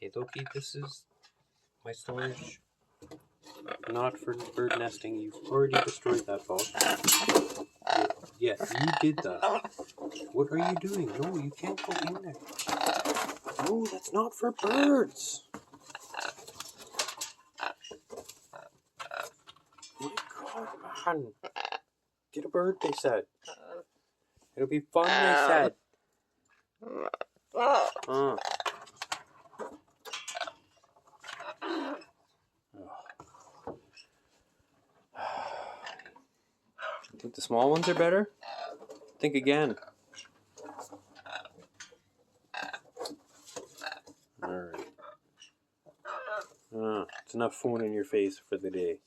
Okay, Loki, this is my storage. Not for bird nesting. You've already destroyed that box. Yeah, you did that. What are you doing? No, you can't go in there. No, that's not for birds. My God, man. Get a bird, they said. It'll be fun, they said. Think the small ones are better? Think again. Alright. It's enough phone in your face for the day.